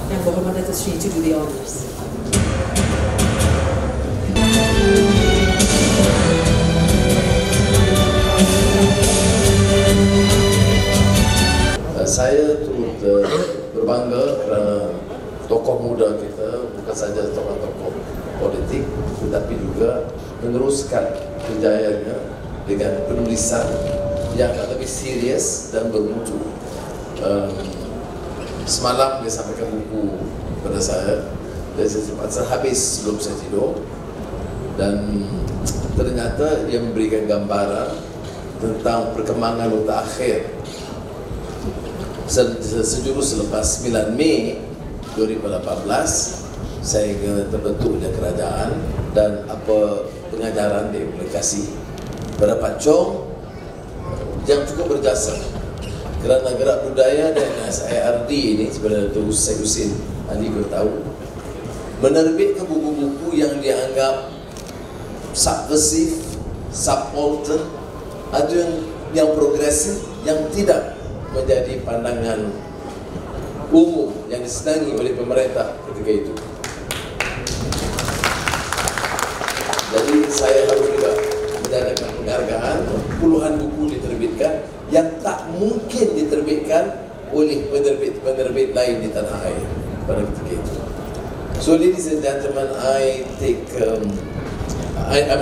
Yang Berhormat Datuk Seri to do the honours. Saya turut berbangga kerana tokoh muda kita bukan saja tokoh-tokoh politik tetapi juga meneruskan kejayaannya dengan penulisan yang lebih serius dan bermutu. Semalam dia sampaikan buku kepada saya dan saya sempat habis sebelum saya tidur, dan ternyata dia memberikan gambaran tentang perkembangan mutakhir sejurus selepas 9 Mei 2018 sehingga terbentuknya kerajaan dan apa pengajaran dia boleh kasih pada Pak Chong yang cukup berjasa kerana gerak budaya dan SIRD ini sebenarnya Datuk Syed Husin Ali beritahu menerbitkan buku-buku yang dianggap subversif, subaltern atau yang progresif yang tidak menjadi pandangan umum yang disenangi oleh pemerintah ketika itu. Jadi saya harus juga menjadikan penghargaan. Puluhan buku diterbitkan yang tak mungkin diterbitkan oleh penerbit-penerbit lain di tanah air pada ketika itu. So ladies and gentlemen, I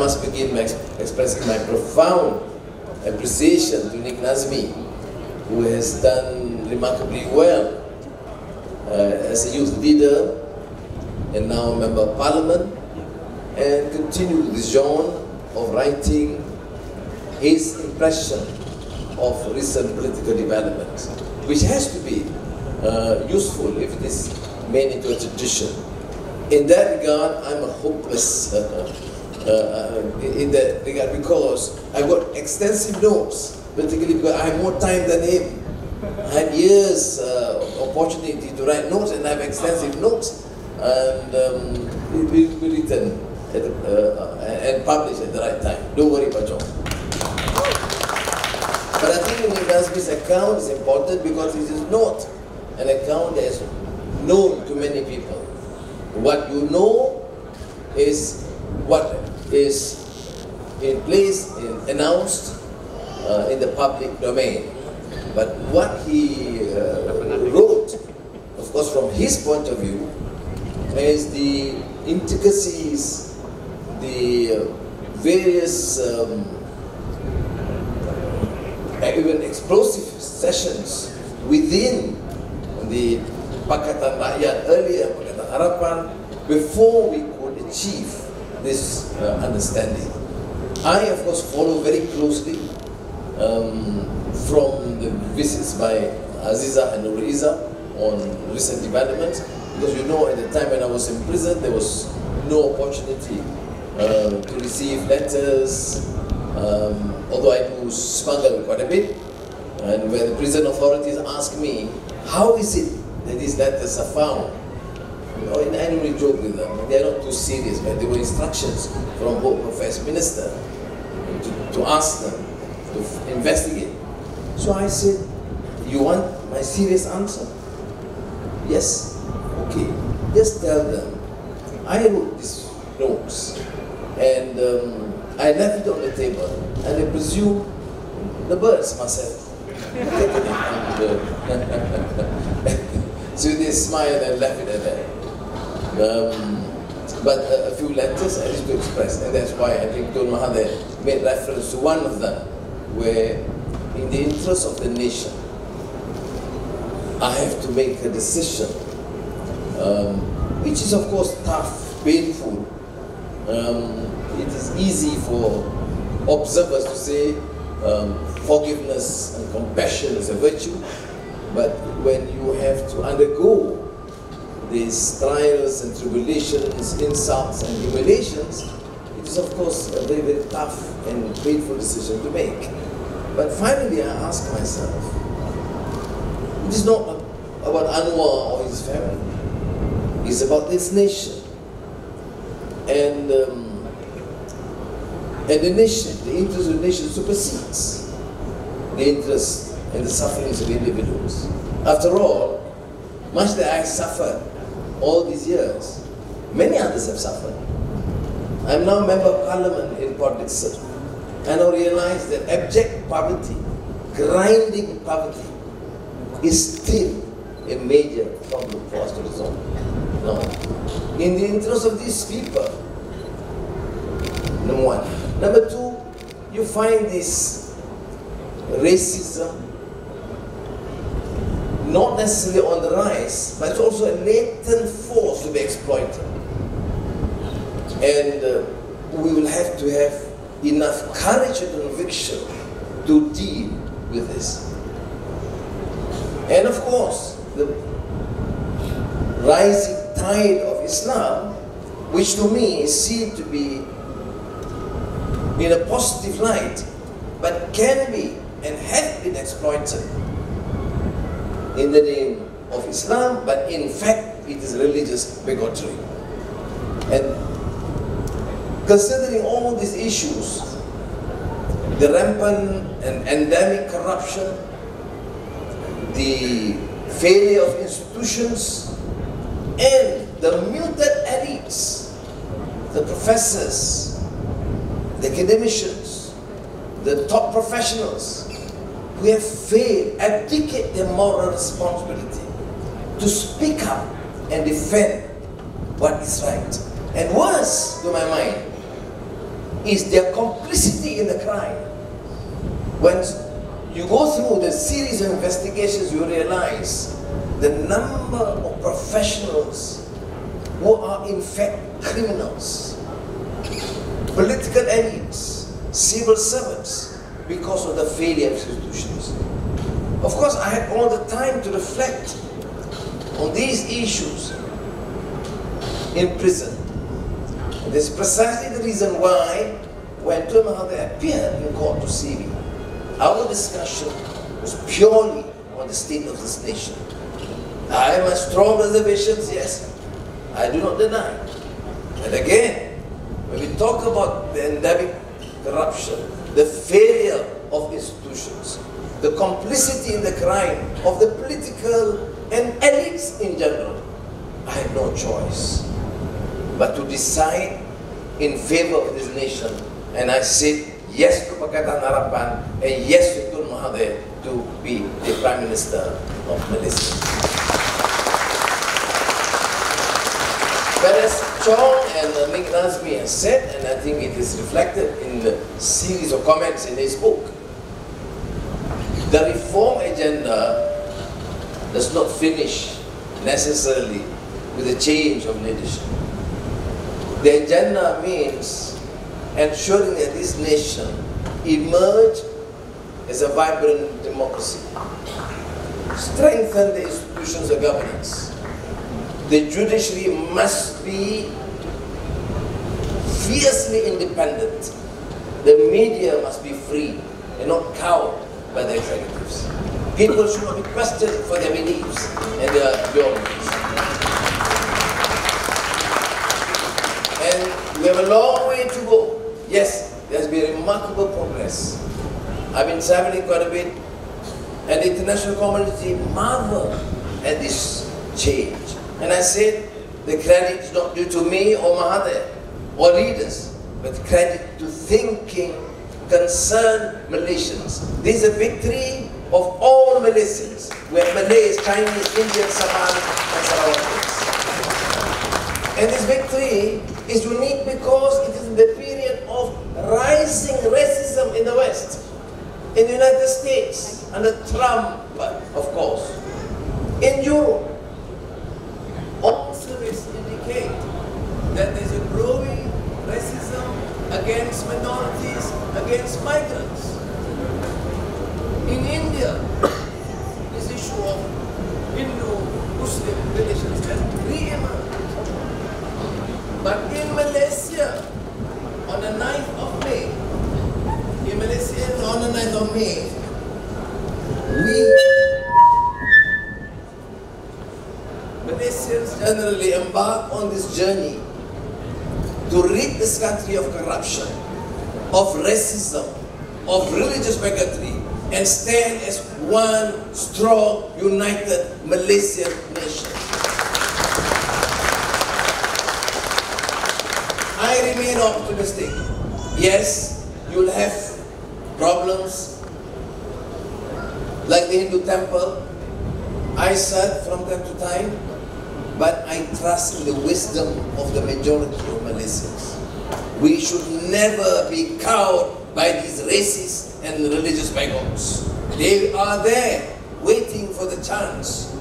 must begin by expressing my profound appreciation to Nik Nazmi, who has done remarkably well as a youth leader and now a member of parliament, and continue this genre of writing his impression of recent political development, which has to be useful if it is made into a tradition. In that regard, I'm a hopeless in that regard because I've got extensive notes, particularly because I have more time than him. I had years opportunity to write notes, and I have extensive notes, and it will be written and published at the right time. Don't worry, Pak Chong. But I think Nik Nazmi's account is important because it is not an account that is known to many people. What you know is what is in place, announced in the public domain. But what he wrote, of course from his point of view, is the intricacies, the various even explosive sessions within the Pakatan Rakyat earlier, Pakatan Harapan, before we could achieve this understanding. I, of course, follow very closely from the visits by Aziza and Nuriza on recent developments, because you know at the time when I was in prison there was no opportunity to receive letters, although I do smuggle quite a bit, and when the prison authorities ask me, how is it that these letters are found? I normally joke with them, they are not too serious, but there were instructions from Home Affairs Minister to ask them to investigate. So I said, you want my serious answer? Yes. Okay. Just tell them I wrote these notes and I left it on the table, and I presume the birds must have taken it. So they smiled and left it at that. But a few letters I used to express, and that's why I think Tun Mahathir made reference to one of them, where in the interest of the nation, I have to make a decision, which is of course tough, painful. It is easy for observers to say forgiveness and compassion is a virtue, but when you have to undergo these trials and tribulations, insults and humiliations, it is of course a very, very tough and painful decision to make. But finally I ask myself, it is not about Anwar or his family, it's about this nation. And the nation, the interest of the nation supersedes the interest and the sufferings of individuals. After all, much that I suffered all these years, many others have suffered. I'm now a member of parliament in Port Dickson, and I realize that abject poverty, grinding poverty, is still a major problem for us to resolve. Now, in the interest of these people, number one. Number two, you find this racism not necessarily on the rise, but it's also a latent force to be exploited. And we will have to have enough courage and conviction to deal with this. And of course, the rising tide of Islam, which to me is seen to be in a positive light, but can be and has been exploited in the name of Islam, but in fact it is religious bigotry. And considering all these issues, the rampant and endemic corruption, the failure of institutions, and the muted elites, the professors, the academicians, the top professionals, who have failed, abdicate their moral responsibility to speak up and defend what is right. And worse, to my mind, is their complicity in the crime. When you go through the series of investigations, you realize the number of professionals who are in fact criminals, political elites, civil servants, because of the failure of institutions. Of course, I had all the time to reflect on these issues in prison. And this is precisely the reason why, when Tun Mahathir appeared in court to see me, our discussion was purely on the state of this nation. I have my strong reservations, yes, I do not deny. And again, when we talk about the endemic corruption, the failure of institutions, the complicity in the crime of the political and elites in general, I had no choice but to decide in favor of this nation. And I said yes to Pakatan Harapan and yes to Tun Mahathir to be the Prime Minister of Malaysia. But as Chong and Nik Nazmi has said, and I think it is reflected in the series of comments in his book, the reform agenda does not finish necessarily with a change of leadership. The agenda means ensuring that this nation emerge as a vibrant democracy, strengthen the institutions of governance. The judiciary must be fiercely independent. The media must be free and not cowed by the executives. People should not be questioned for their beliefs and their ideologies. And we have a long way to go. Yes, there's been remarkable progress. I've been traveling quite a bit, and the international community marveled at this change. And I said, the credit is not due to me or Mahathir or leaders, but credit to thinking, concerned Malaysians. This is a victory of all Malaysians. We have Malays, Chinese, Indians, Somali, and Sarawakis. And this victory is unique because it is in the period of rising racism in the West, in the United States, under Trump, of course, in Europe. All surveys indicate that there is a growing racism against minorities, against migrants. In India, this issue of Hindu-Muslim relations has re-emerged. But in Malaysia, on the 9th of May, Malaysians generally embark on this journey to rid this country of corruption, of racism, of religious bigotry, and stand as one strong, united Malaysian nation. I remain optimistic. Yes, you'll have problems like the Hindu temple. I said from time to time, but I trust in the wisdom of the majority of Malaysians. We should never be cowed by these racist and religious bigots. They are there waiting for the chance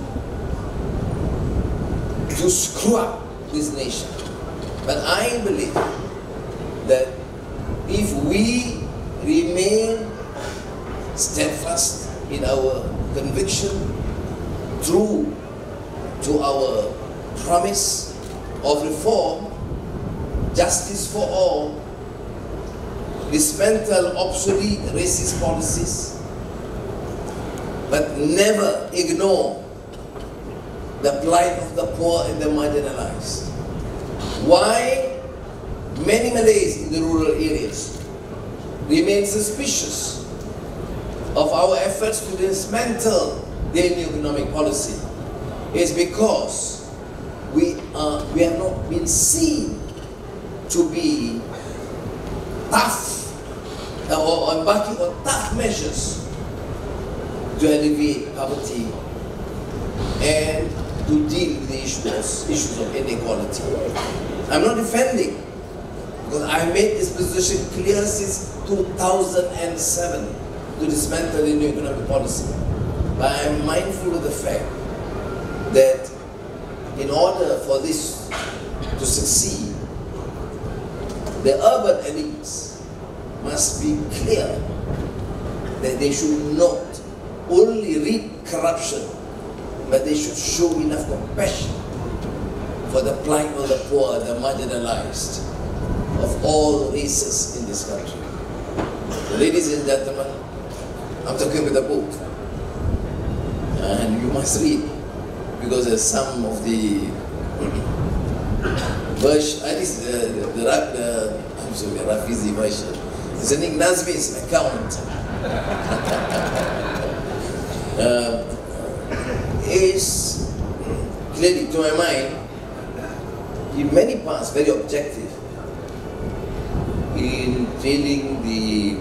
to screw up this nation. But I believe that if we remain steadfast in our conviction, true to our promise of reform, justice for all, dismantle obsolete racist policies, but never ignore the plight of the poor and the marginalized. Why many Malays in the rural areas remain suspicious of our efforts to dismantle their new economic policy is because we have not been seen to be tough or embarking on tough measures to alleviate poverty and to deal with the issues of inequality. I'm not defending, because I made this position clear since 2007 to dismantle the new economic policy. But I'm mindful of the fact that in order for this to succeed, the urban elites must be clear that they should not only rid corruption, but they should show enough compassion for the plight of the poor, the marginalized, of all races in this country. Ladies and gentlemen, I'm talking with a book, and you must read, because there's some of the version, at least I'm sorry, the Rafizi version. It's a Nik Nazmi's account. Is clearly, to my mind, in many parts very objective in dealing the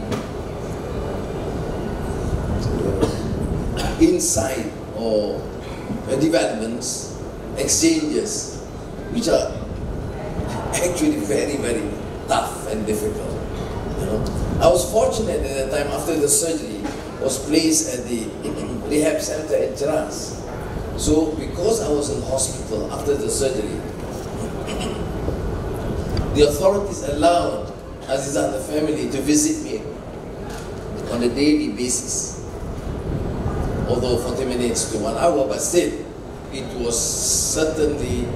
inside or developments, exchanges, which are actually very, very tough and difficult. You know? I was fortunate at the time after the surgery was placed at the rehab center in Cheras. So because I was in hospital after the surgery, the authorities allowed Aziza and the family to visit me on a daily basis. Although 40 minutes to 1 hour, but still, it was certainly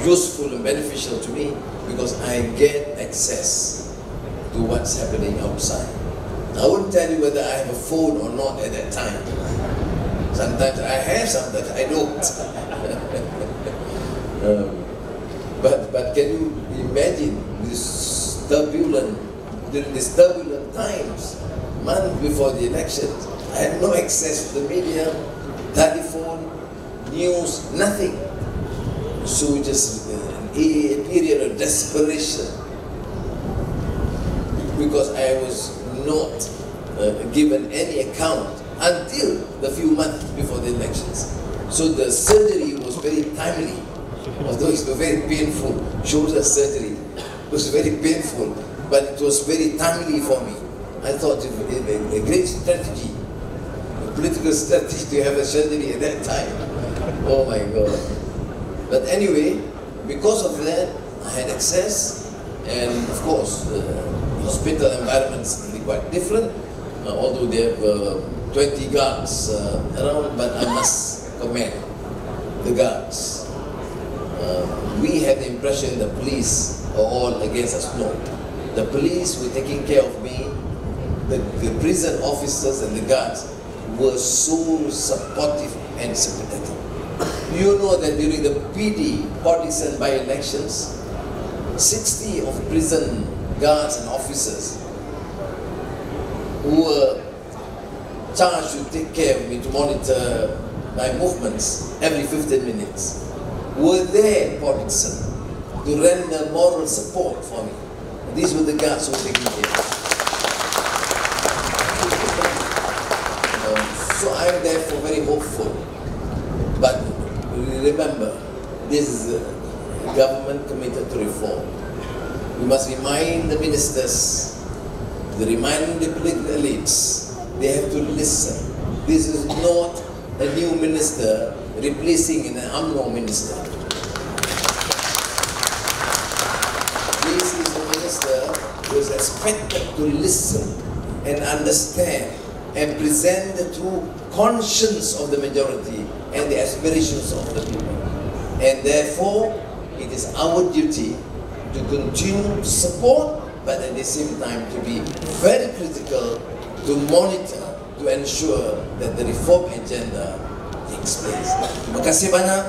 useful and beneficial to me because I get access to what's happening outside. I wouldn't tell you whether I have a phone or not at that time. Sometimes I have, sometimes I don't. But can you imagine during these turbulent times, months before the elections, I had no access to the media, telephone, news, nothing. So just a period of desperation because I was not given any account until the few months before the elections. So the surgery was very timely, although it was very painful. Shoulder surgery was very painful, but it was very timely for me. I thought it was a great strategy, a political strategy to have a surgery at that time. Oh my God. But anyway, because of that, I had access, and of course, the hospital environments can be quite different, although they have 20 guards around, but I must commend the guards. We had the impression the police are all against us. No. The police were taking care of me. The prison officers and the guards were so supportive and sympathetic. You know that during the PD, partisan by-elections, 60 of prison guards and officers who were charged to take care of me, to monitor my movements every 15 minutes, were there in Port Dickson to render moral support for me. And these were the guards who were taking care. So I am therefore very hopeful. But remember, this is a government committed to reform. We must remind the ministers, remind the political elites, they have to listen. This is not a new minister replacing an UMNO minister. This is a minister who is expected to listen and understand and present the true conscience of the majority and the aspirations of the people. And therefore, it is our duty to continue to support, but at the same time to be very critical, to monitor, to ensure that the reform agenda takes place. Terima kasih banyak.